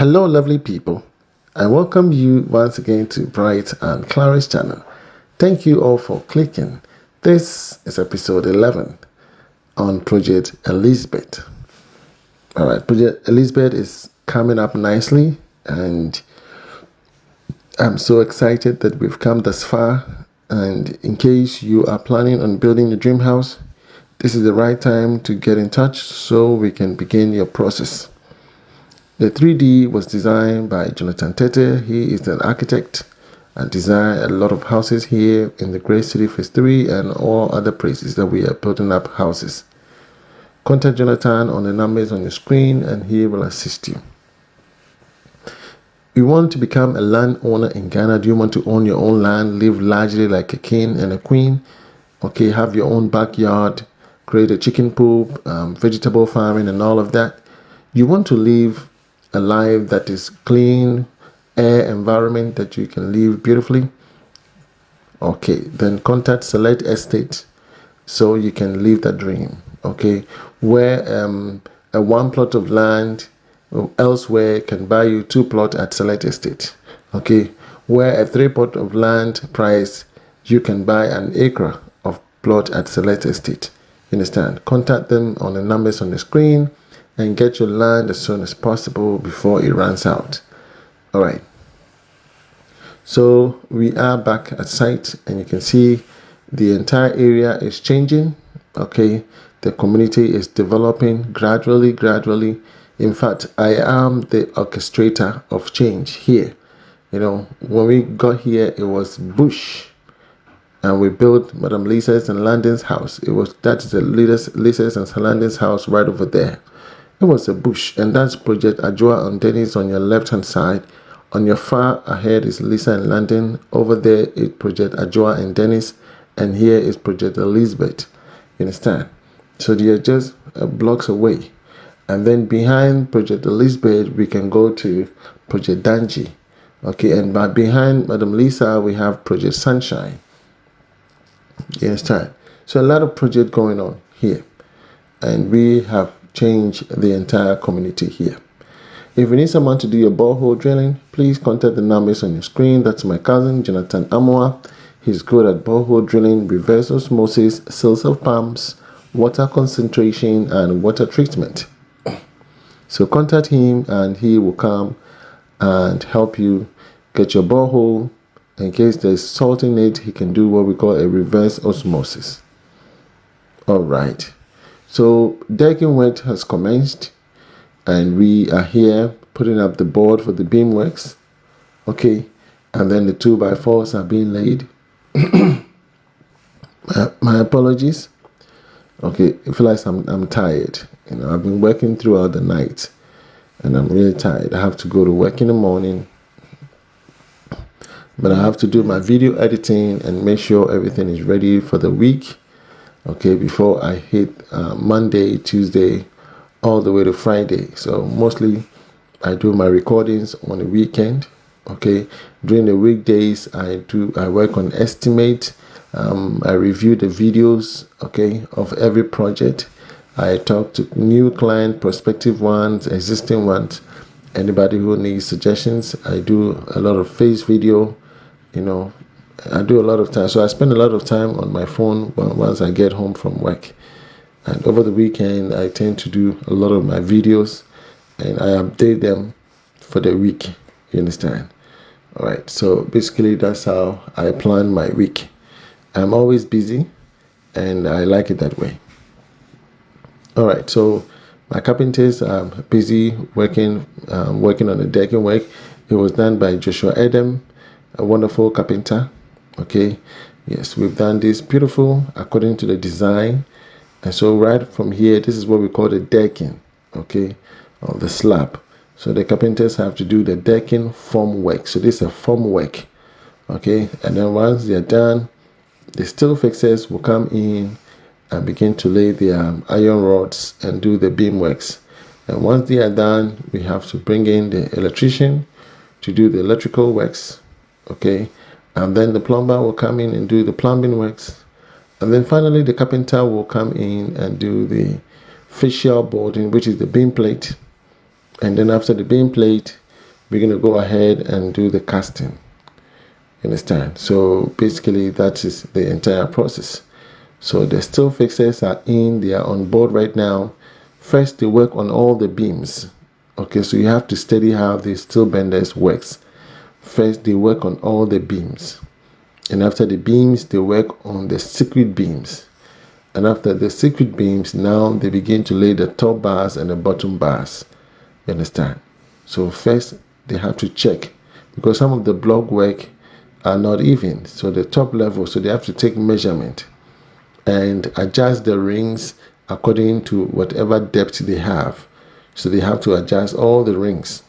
Hello, lovely people. I welcome you once again to Bright and Clara's channel. Thank you all for clicking. This is episode 11 on Project Elizabeth. All right, Project Elizabeth is coming up nicely, and I'm so excited that we've come this far. And in case you are planning on building your dream house, this is the right time to get in touch so we can begin your process. The 3D was designed by Jonathan Tete. He is an architect and designed a lot of houses here in the Great City Phase 3 and all other places that we are building up houses. Contact Jonathan on the numbers on your screen and he will assist you. You want to become a landowner in Ghana? Do you want to own your own land, live largely like a king and a queen? Okay, have your own backyard, create a chicken coop, vegetable farming and all of that. You want to live a life that is clean, air environment that you can live beautifully? Okay, then contact Select Estate so you can live that dream. Okay, where a one plot of land elsewhere can buy you 2 plots at Select Estate. Okay, where a 3 plot of land price you can buy an acre of plot at Select Estate. You understand? Contact them on the numbers on the screen and get your land as soon as possible before it runs out. All right. So we are back at site and you can see the entire area is changing. Okay. The community is developing gradually. In fact, I am the orchestrator of change here. You know, when we got here, it was bush. And we built Madam Lisa's and Landon's house. That's the Lisa's and Landon's house right over there. It was a bush, and that's Project Ajua and Dennis on your left-hand side. On your far ahead is Lisa and Landon. Over there is Project Ajua and Dennis, and here is Project Elizabeth. You understand? So they are just blocks away. And then behind Project Elizabeth, we can go to Project Danji. Okay, and behind Madam Lisa, we have Project Sunshine. You understand? So a lot of project going on here, and we have changed the entire community here. If you need someone to do your borehole drilling, please contact the numbers on your screen. That's my cousin Jonathan Amoa. He's good at borehole drilling, reverse osmosis, sales of pumps, water concentration, and water treatment. So contact him and he will come and help you get your borehole. In case there's salt in it, he can do what we call a reverse osmosis. All right. So decking work has commenced and we are here putting up the board for the beamworks. Okay. And then the 2x4s are being laid. My apologies. Okay. I feel like I'm tired. You know, I've been working throughout the night and I'm really tired. I have to go to work in the morning. But I have to do my video editing and make sure everything is ready for the week. Okay, before I hit Monday, Tuesday, all the way to Friday. So mostly I do my recordings on the weekend. Okay, during the weekdays I work on estimate. I review the videos, okay, of every project. I talk to new client, prospective ones, existing ones, anybody who needs suggestions. I do a lot of face video. You know, I do a lot of time. So I spend a lot of time on my phone once I get home from work. And over the weekend, I tend to do a lot of my videos and I update them for the week. You understand? All right. So basically, that's how I plan my week. I'm always busy and I like it that way. All right. So my carpenters are busy working on the decking work. It was done by Joshua Adam, a wonderful carpenter. Okay, yes, we've done this beautiful according to the design. And so right from here, this is what we call the decking, okay, of the slab. So the carpenters have to do the decking form work. So this is a form work, okay. And then once they're done, the steel fixers will come in and begin to lay the iron rods and do the beam works. And once they are done, we have to bring in the electrician to do the electrical works, okay. And then the plumber will come in and do the plumbing works. And then finally the carpenter will come in and do the facial boarding, which is the beam plate. And then after the beam plate, we're going to go ahead and do the casting. You understand? So basically that is the entire process. So the steel fixers are they are on board right now. First, they work on all the beams. Okay, so you have to study how the steel benders works. First, they work on all the beams. And after the beams, they work on the secret beams. And after the secret beams, now they begin to lay the top bars and the bottom bars. You understand? So first, they have to check, because some of the block work are not even. So the top level, so they have to take measurement and adjust the rings according to whatever depth they have. So they have to adjust all the rings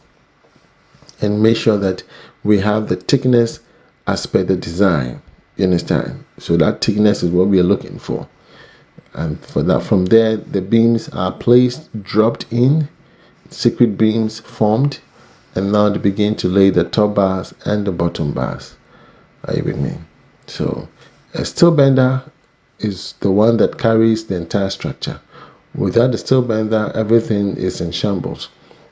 and make sure that we have the thickness as per the design. You understand? So that thickness is what we are looking for. And for that, from there, the beams are placed, dropped in, secret beams formed, and now they begin to lay the top bars and the bottom bars. Are you with me? So a steel bender is the one that carries the entire structure. Without the steel bender, everything is in shambles.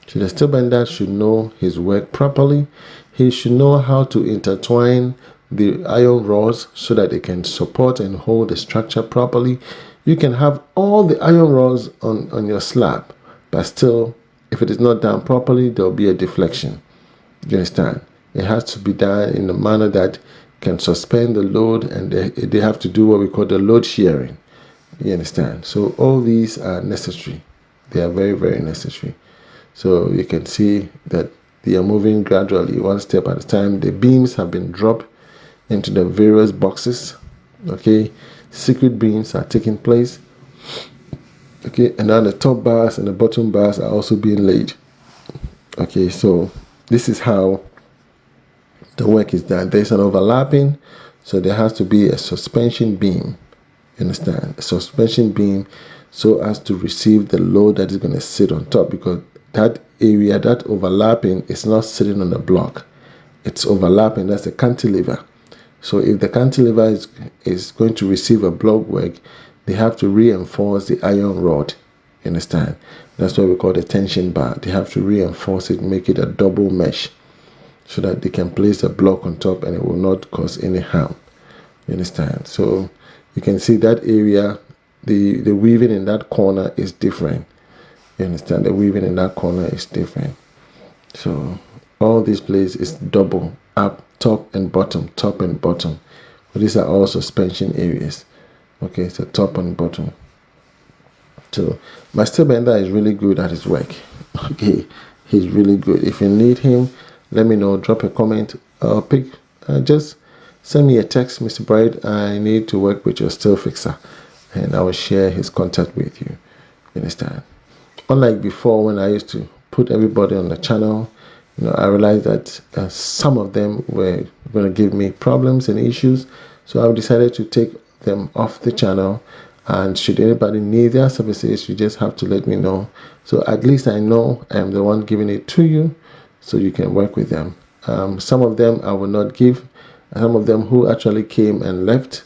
So the steel bender should know his work properly. He should know how to intertwine the iron rods so that it can support and hold the structure properly. You can have all the iron rods on your slab, but still, if it is not done properly, there will be a deflection. You understand? It has to be done in a manner that can suspend the load, and they have to do what we call the load sharing. You understand? So all these are necessary. They are very, very necessary. So you can see that they are moving gradually, one step at a time. The beams have been dropped into the various boxes. Okay, secret beams are taking place. Okay, and now the top bars and the bottom bars are also being laid. Okay, so this is how the work is done. There's an overlapping, so there has to be a suspension beam. You understand? A suspension beam, so as to receive the load that is going to sit on top, because that area, that overlapping, is not sitting on the block. It's overlapping. That's a cantilever. So if the cantilever is going to receive a block work, they have to reinforce the iron rod. You understand? That's what we call the tension bar. They have to reinforce it, make it a double mesh, so that they can place a block on top and it will not cause any harm. You understand? So you can see that area, the weaving in that corner is different. You understand? The weaving in that corner is different. So all these places is double, up, top and bottom, top and bottom. But these are all suspension areas. Okay, so top and bottom. So my steel bender is really good at his work. Okay, he's really good. If you need him, let me know. Drop a comment. Just send me a text, Mr. Bright. I need to work with your steel fixer, and I will share his contact with you. You understand? Unlike before, when I used to put everybody on the channel, I realized that some of them were going to give me problems and issues, so I decided to take them off the channel. And should anybody need their services, you just have to let me know. So at least I know I am the one giving it to you, so you can work with them. Some of them I will not give. Some of them who actually came and left,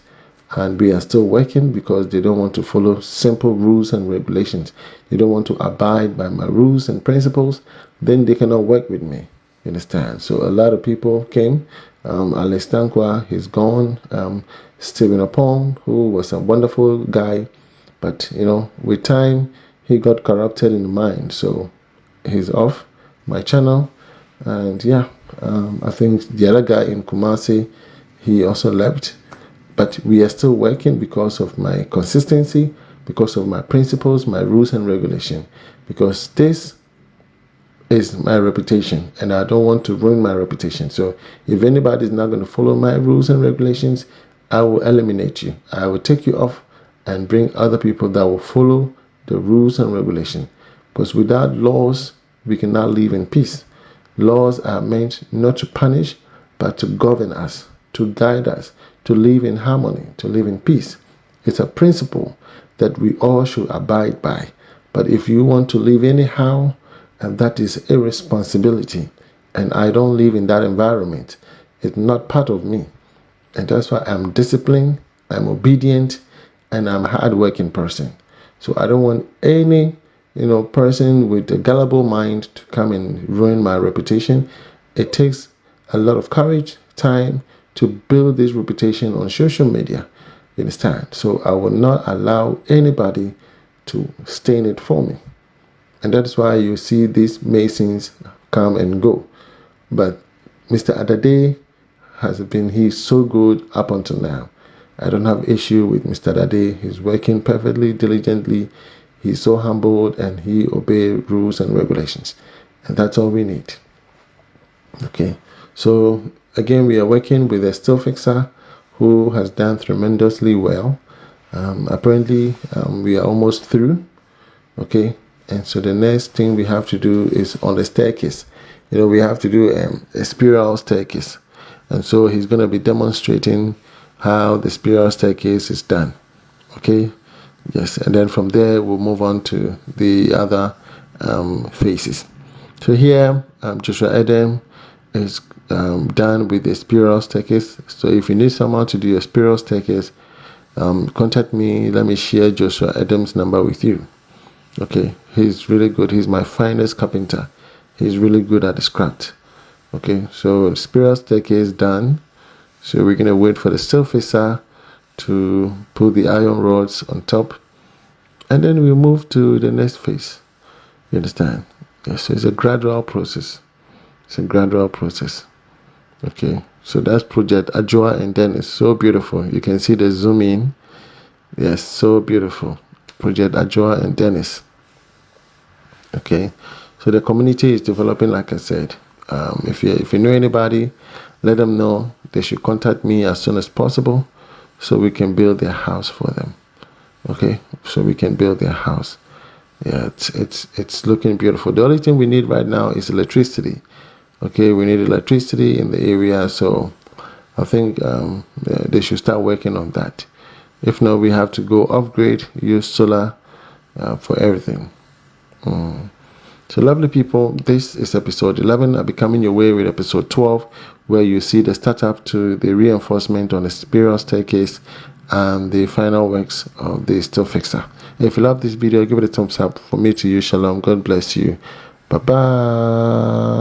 and we are still working because they don't want to follow simple rules and regulations. They don't want to abide by my rules and principles. Then they cannot work with me. You understand? So a lot of people came. Alex Tankwa, he's gone. Stephen Apong, who was a wonderful guy, but with time he got corrupted in the mind. So he's off my channel, and yeah, I think the other guy in Kumasi, he also left. But we are still working because of my consistency, because of my principles, my rules and regulation, because this is my reputation and I don't want to ruin my reputation. So if anybody is not going to follow my rules and regulations, I will eliminate you. I will take you off and bring other people that will follow the rules and regulations. Because without laws, we cannot live in peace. Laws are meant not to punish, but to govern us, to guide us, to live in harmony, to live in peace. It's a principle that we all should abide by. But if you want to live anyhow, and that is irresponsibility, and I don't live in that environment, it's not part of me. And that's why I'm disciplined, I'm obedient, and I'm a hardworking person. So I don't want any person with a gullible mind to come and ruin my reputation. it takes a lot of courage, time to build this reputation on social media. You understand? So I will not allow anybody to stain it for me. And that's why you see these masons come and go. But Mr. Adade he's so good up until now. I don't have issue with Mr. Adade. He's working perfectly diligently. He's so humbled and he obeys rules and regulations. And that's all we need. Okay. So again, we are working with a still fixer who has done tremendously well. Apparently, we are almost through. Okay. And so the next thing we have to do is on the staircase. We have to do a spiral staircase. And so he's going to be demonstrating how the spiral staircase is done. Okay. Yes. And then from there, we'll move on to the other phases. So here, Joshua Adam is done with the spiral staircase. So if you need someone to do a spiral staircase, contact me. Let me share Joshua Adams' number with you. Okay, he's really good. He's my finest carpenter. He's really good at his craft. Okay, so spiral staircase done. So we're gonna wait for the surfacer to put the iron rods on top, and then we move to the next phase. You understand? Yes, so it's a gradual process. It's a gradual process. Okay, so that's Project Ajua, and then it's so beautiful. You can see the zoom in. Yes, so beautiful. Project Ajua and Dennis. Okay, so the community is developing, like I said. If you know anybody, let them know. They should contact me as soon as possible so we can build their house for them. Okay, so we can build their house. Yeah, it's looking beautiful. The only thing we need right now is electricity. Okay, we need electricity in the area, so I think they should start working on that. If not, we have to go upgrade, use solar for everything. So lovely people, this is episode 11. I'll be coming your way with episode 12, where you see the startup to the reinforcement on the spiral staircase and the final works of the still fixer. If you love this video, give it a thumbs up. For me to you, shalom. God bless you. Bye bye.